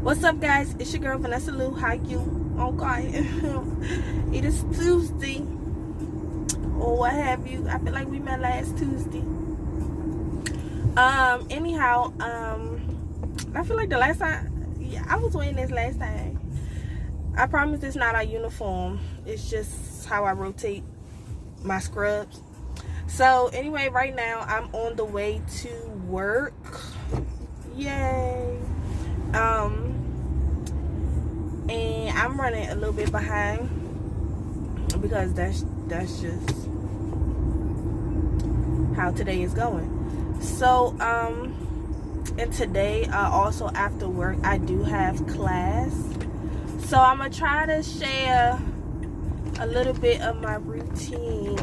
What's up, guys? It's your girl Vanessa Lou. How you? Okay. It is Tuesday or what have you. I feel like we met last Tuesday. Anyhow, I feel like the last time, yeah, I was wearing this last time. I promise it's not our uniform. It's just how I rotate my scrubs. So anyway, right now I'm on the way to work. Yay. And I'm running a little bit behind because that's just how today is going. So and today also after work I do have class, so I'm gonna try to share a little bit of my routine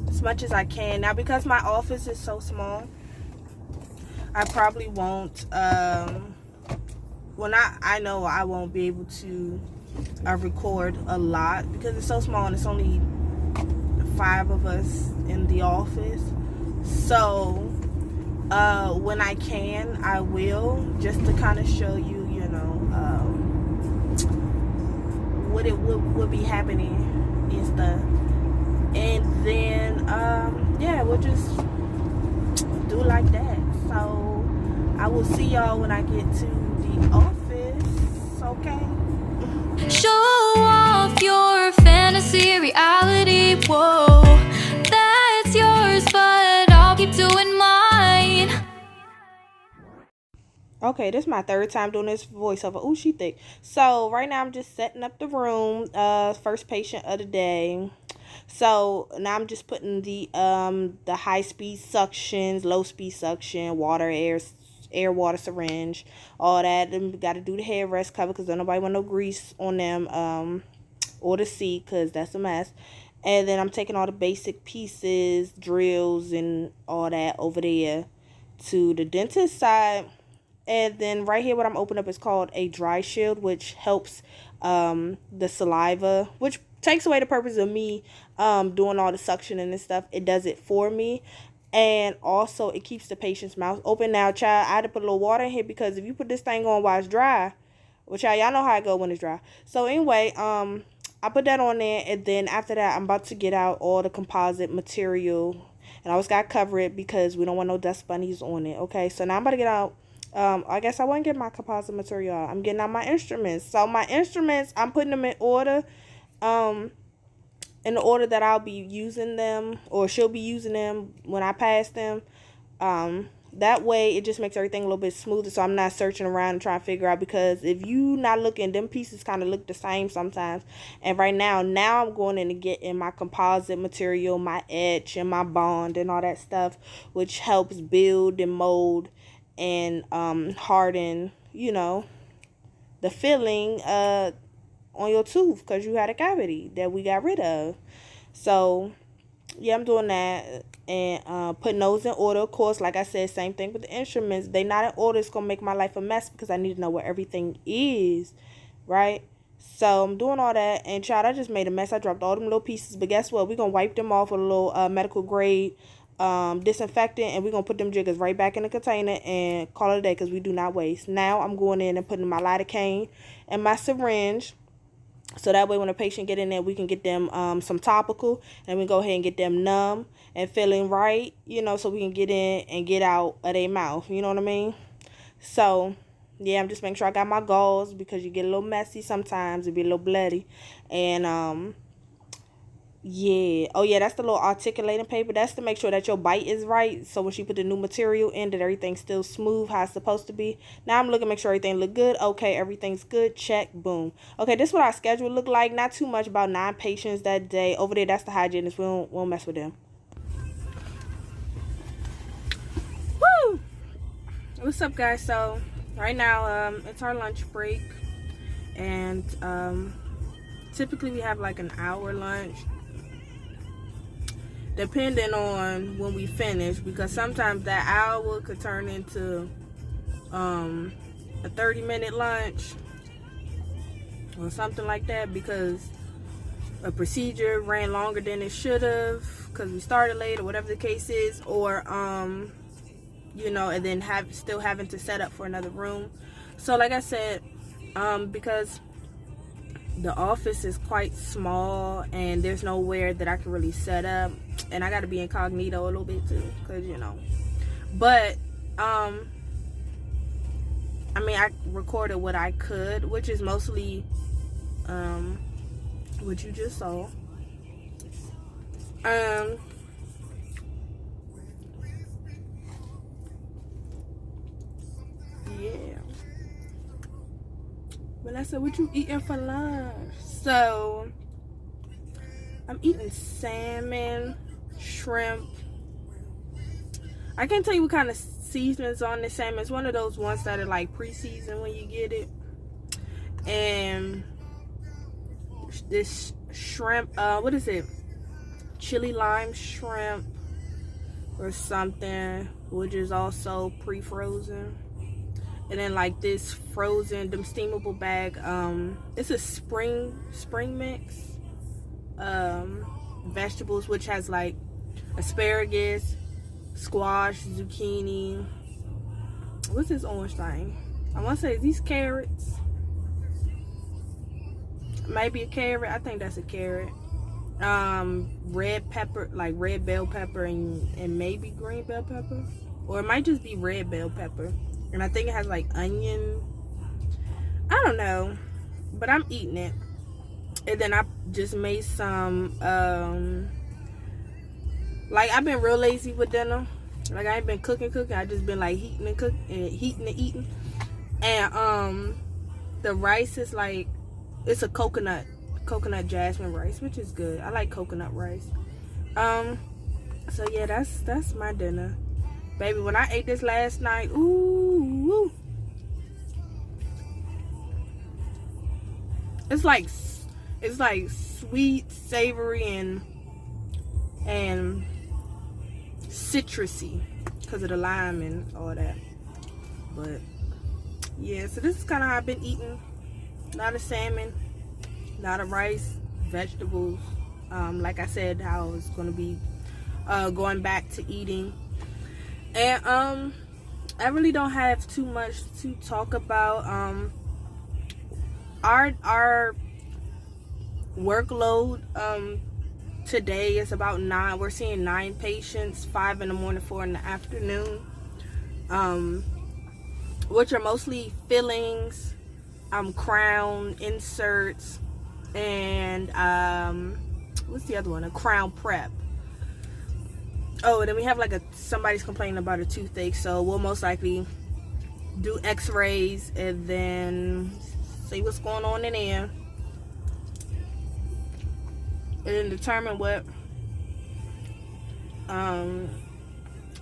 as much as I can. Now, because my office is so small, I probably won't I know I won't be able to record a lot because it's so small and it's only 5 of us in the office. So when I can, I will, just to kind of show you, you know, what it would be happening and stuff. And then yeah, we'll just do like that. So I will see y'all when I get to the office, okay? Show off your fantasy reality, whoa, that's yours, but I'll keep doing mine. Okay, this is my 3rd time doing this voiceover. Ooh, she thick. So right now I'm just setting up the room. First patient of the day. So now I'm just putting the high speed suctions, low speed suction, water, air, water syringe, all that. Then we got to do the hair rest cover because don't nobody want no grease on them, or the seat because that's a mess. And then I'm taking all the basic pieces, drills, and all that over there to the dentist side. And then right here, what I'm opening up is called a dry shield, which helps the saliva, which takes away the purpose of me doing all the suctioning and stuff. It does it for me. And also it keeps the patient's mouth open. Now, child, I had to put a little water in here because if you put this thing on while it's dry, which y'all know how it go when it's dry. So anyway, I put that on there, and then after that I'm about to get out all the composite material, and I always gotta cover it because we don't want no dust bunnies on it. Okay, so now I'm about to get out. I guess I won't get my composite material out. I'm getting out my instruments. So my instruments, I'm putting them in order, in the order that I'll be using them, or she'll be using them when I pass them. That way it just makes everything a little bit smoother, so I'm not searching around and trying to figure out, because if you not looking, them pieces kind of look the same sometimes. And right now I'm going in to get in my composite material, my etch and my bond and all that stuff, which helps build and mold and harden, you know, the filling on your tooth because you had a cavity that we got rid of. So yeah, I'm doing that and putting those in order. Of course, like I said, same thing with the instruments. They not in order. It's gonna make my life a mess because I need to know where everything is, right? So I'm doing all that, and child, I just made a mess. I dropped all them little pieces, but guess what? We're gonna wipe them off with a little medical grade disinfectant, and we're gonna put them jiggers right back in the container and call it a day because we do not waste. Now I'm going in and putting my lidocaine and my syringe, so that way when a patient get in there, we can get them some topical, and we go ahead and get them numb and feeling right, you know, so we can get in and get out of their mouth, you know what I mean? So yeah, I'm just making sure I got my gauze because you get a little messy sometimes, it be a little bloody. And yeah, oh yeah, that's the little articulating paper. That's to make sure that your bite is right, so when she put the new material in, that everything's still smooth how it's supposed to be. Now I'm looking, make sure everything look good. Okay, everything's good, check, boom. Okay, this is what our schedule look like. Not too much, about 9 patients that day. Over there, that's the hygienist. We won't mess with them. Woo! What's up, guys? So right now it's our lunch break, and typically we have like an hour lunch, depending on when we finish, because sometimes that hour could turn into a 30-minute lunch or something like that, because a procedure ran longer than it should have because we started late or whatever the case is, or you know, and then still having to set up for another room. So like I said, because the office is quite small and there's nowhere that I can really set up, and I got to be incognito a little bit too, because you know. But I mean, I recorded what I could, which is mostly what you just saw. Yeah. But I said, what you eating for lunch? So I'm eating salmon, shrimp. I can't tell you what kind of seasonings on this salmon. It's one of those ones that are like pre-seasoned when you get it. And this shrimp, what is it? Chili lime shrimp or something, which is also pre-frozen. And then like this frozen, them steamable bag, it's a spring mix, vegetables, which has like asparagus, squash, zucchini. What's this orange thing? I want to say, is these carrots? Maybe a carrot. I think that's a carrot. Red pepper, like red bell pepper, and maybe green bell pepper, or it might just be red bell pepper. And I think it has like onion. I don't know, but I'm eating it. And then I just made some like, I've been real lazy with dinner. Like, I ain't been cooking. I just been like heating and eating. And the rice is like, it's a coconut jasmine rice, which is good. I like coconut rice. So yeah, that's my dinner. Baby, when I ate this last night, ooh. It's like sweet, savory, and citrusy because of the lime and all that. But yeah, so this is kind of how I've been eating. A lot of salmon, a lot of rice, vegetables. Like I said, how I was going to be going back to eating. And I really don't have too much to talk about. Our workload today is about 9. We're seeing 9 patients, 5 in the morning, 4 in the afternoon, which are mostly fillings, crown inserts, and what's the other one? A crown prep. Oh, and then we have like somebody's complaining about a toothache, so we'll most likely do x-rays and then see what's going on in there, and then determine what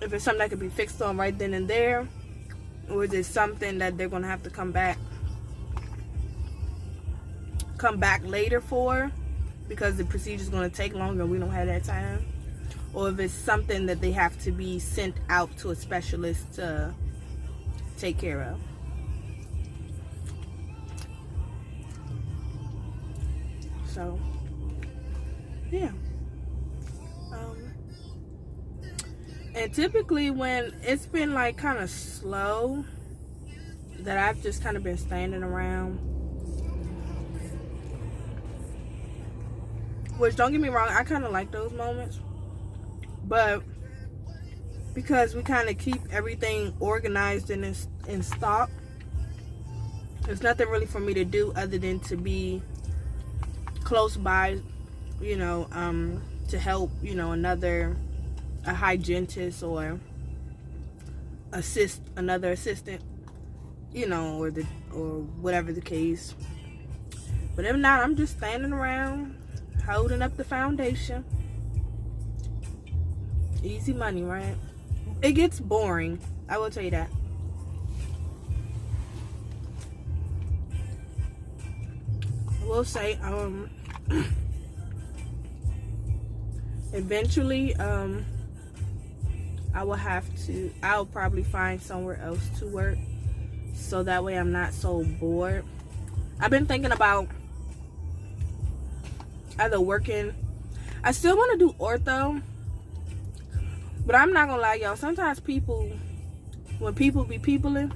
if it's something that could be fixed on right then and there, or is it something that they're gonna have to come back later for, because the procedure is going to take longer and we don't have that time, or if it's something that they have to be sent out to a specialist to take care of. So yeah, and typically when it's been like kind of slow, that I've just kind of been standing around, which, don't get me wrong, I kind of like those moments, but because we kind of keep everything organized and in stock, there's nothing really for me to do other than to be close by, you know, to help, you know, a hygienist or another assistant, you know, or whatever the case. But if not, I'm just standing around holding up the foundation. Easy money, right? It gets boring, I will tell you that. I will say, eventually, I'll probably find somewhere else to work, so that way I'm not so bored. I've been thinking about either working. I still want to do ortho, but I'm not gonna lie, y'all, sometimes when people be peopling,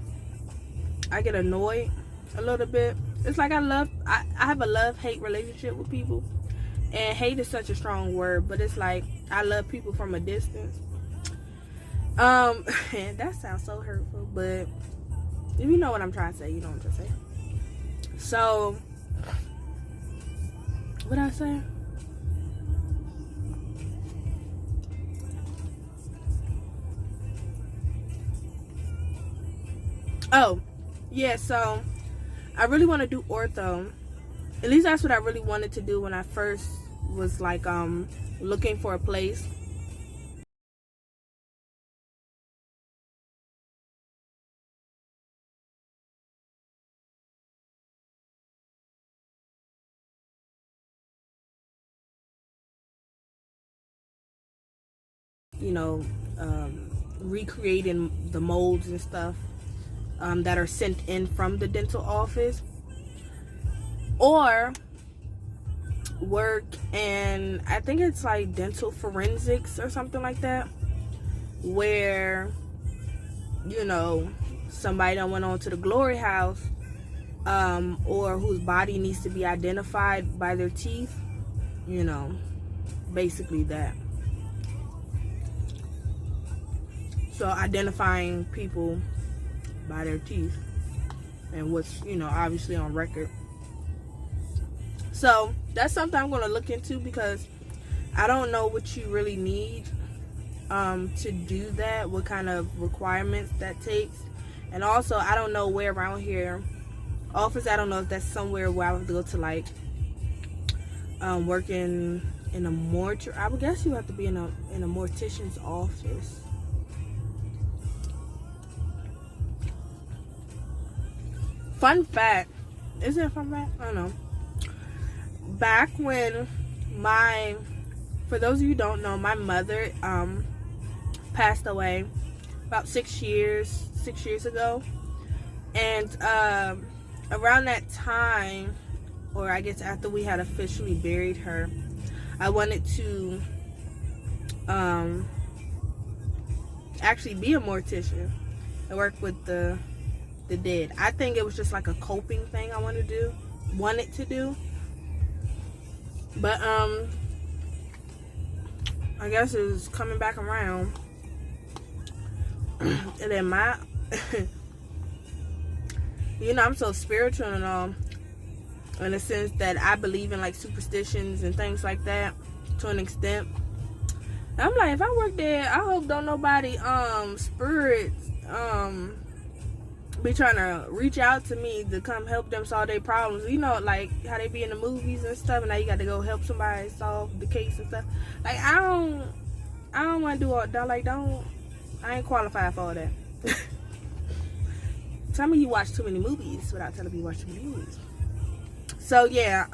I get annoyed a little bit. It's like I have a love-hate relationship with people. And hate is such a strong word, but it's like I love people from a distance. And that sounds so hurtful, but if you know what I'm trying to say, you know what I'm trying to say. So, what I say? Oh, yeah, so I really want to do ortho. At least that's what I really wanted to do when I first was like looking for a place. You know, recreating the molds and stuff that are sent in from the dental office, or work in, I think it's like dental forensics or something like that, where, you know, somebody that went on to the glory house, or whose body needs to be identified by their teeth, you know, basically that. So identifying people by their teeth and what's, you know, obviously on record. So that's something I'm going to look into, because I don't know what you really need to do that, what kind of requirements that takes. And also, I don't know where around here office, I don't know if that's somewhere where I would go to, like working in a mortuary. I would guess you have to be in a mortician's office. Fun fact, is it a fun fact? I don't know. Back when for those of you who don't know, my mother passed away about 6 years ago. And around that time, or I guess after we had officially buried her, I wanted to actually be a mortician and work with the dead. I think it was just like a coping thing I wanted to do. But I guess it was coming back around. And then you know, I'm so spiritual and all, in the sense that I believe in like superstitions and things like that to an extent. And I'm like, if I work there, I hope don't nobody spirits be trying to reach out to me to come help them solve their problems. You know, like how they be in the movies and stuff, and now you got to go help somebody solve the case and stuff. Like I don't want to do all that. Like I ain't qualified for all that. Tell me you watch too many movies without telling me you watch too many movies. So yeah,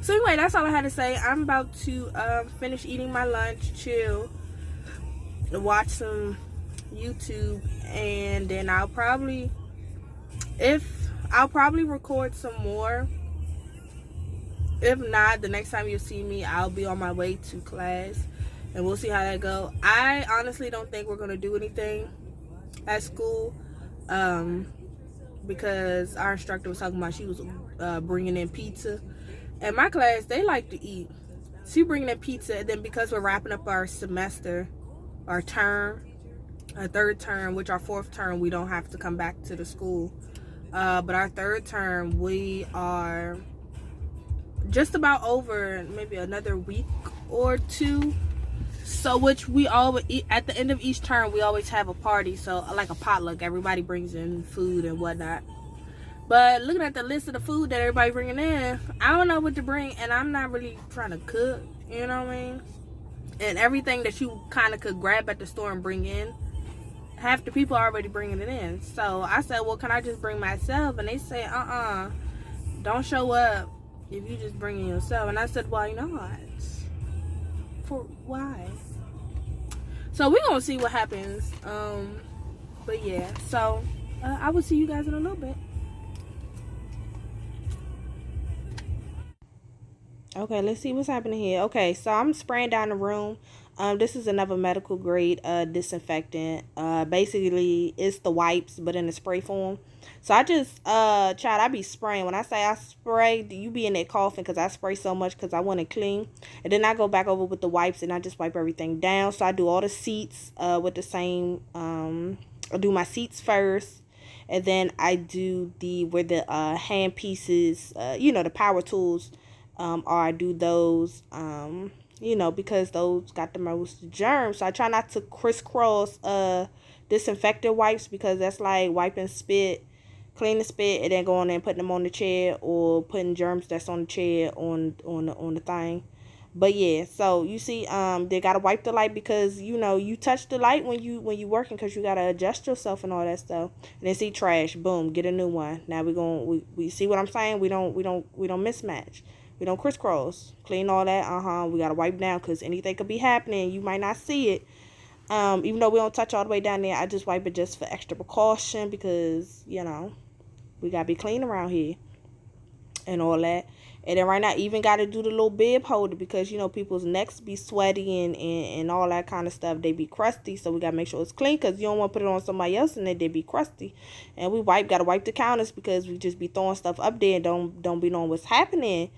so anyway, that's all I had to say. I'm about to finish eating my lunch, chill, watch some YouTube, and then I'll probably record some more. If not, the next time you see me, I'll be on my way to class, and we'll see how that go. I honestly don't think we're gonna do anything at school, because our instructor was talking about she was bringing in pizza. And my class, they like to eat. She bringing in pizza, and then because we're wrapping up our semester, our term, our third term, which our fourth term we don't have to come back to the school, but our third term we are just about over, maybe another week or two. So which we always eat at the end of each term, we always have a party, so like a potluck. Everybody brings in food and whatnot. But looking at the list of the food that everybody bringing in, I don't know what to bring, and I'm not really trying to cook, you know what I mean? And everything that you kind of could grab at the store and bring in, half the people are already bringing it in. So I said, well, can I just bring myself? And they say, don't show up if you just bring in yourself. And I said, why not? For why? So we're gonna see what happens. But yeah, so I will see you guys in a little bit. Okay, let's see what's happening here. Okay, so I'm spraying down the room. This is another medical grade disinfectant. Basically it's the wipes but in a spray form. So I just child, I be spraying. When I say I spray, you be in that coughing because I spray so much because I want it clean. And then I go back over with the wipes and I just wipe everything down. So I do all the seats with the same I do my seats first, and then I do where the hand pieces, the power tools, or I do those, because those got the most germs. So I try not to crisscross disinfectant wipes because that's like wiping spit, cleaning spit, and then going in and putting them on the chair or putting germs that's on the chair on the thing. But yeah, so you see, they gotta wipe the light because you touch the light when you working because you gotta adjust yourself and all that stuff. And then see trash, boom, get a new one. Now we see what I'm saying. We don't mismatch. We don't crisscross. Clean all that. We gotta wipe down because anything could be happening. You might not see it. Even though we don't touch all the way down there, I just wipe it just for extra precaution because we gotta be clean around here and all that. And then right now, even got to do the little bib holder because, people's necks be sweaty and all that kind of stuff. They be crusty, so we got to make sure it's clean because you don't want to put it on somebody else and then they be crusty. And we got to wipe the counters because we just be throwing stuff up there and don't be knowing what's happening.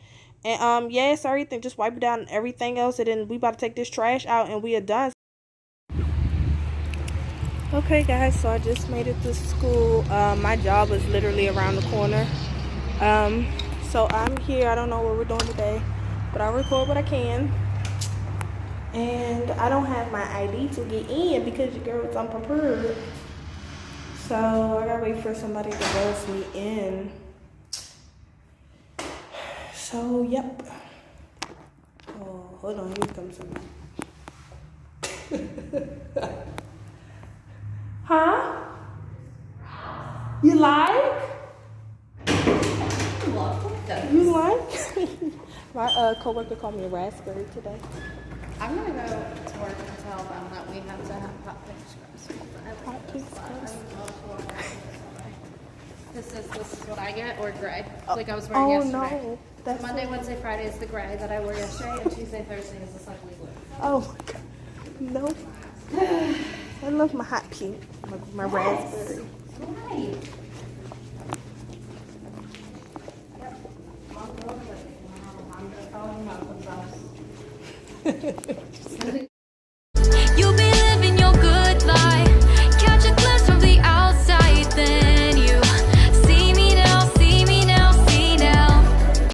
And, yeah, it's everything. Just wipe it down and everything else. And then we about to take this trash out and we are done. Okay, guys, so I just made it to school. My job is literally around the corner. So I'm here. I don't know what we're doing today, but I'll record what I can. And I don't have my ID to get in because your girl is unprepared. So I gotta wait for somebody to buzz me in. So yep. Oh, hold on, here comes somebody. Huh? You like? You like? My coworker called me a raspberry today. I'm gonna go to work and tell them that we have to have hot pink scrubs. Hot pink scrubs. This is what I get, or gray, like I was wearing yesterday. No, that's Monday, Wednesday, Friday is the gray that I wore yesterday, and Tuesday, Thursday is this ugly blue. Oh my god, no. I love my hot pink, my raspberry. Right. I'm just calling him up.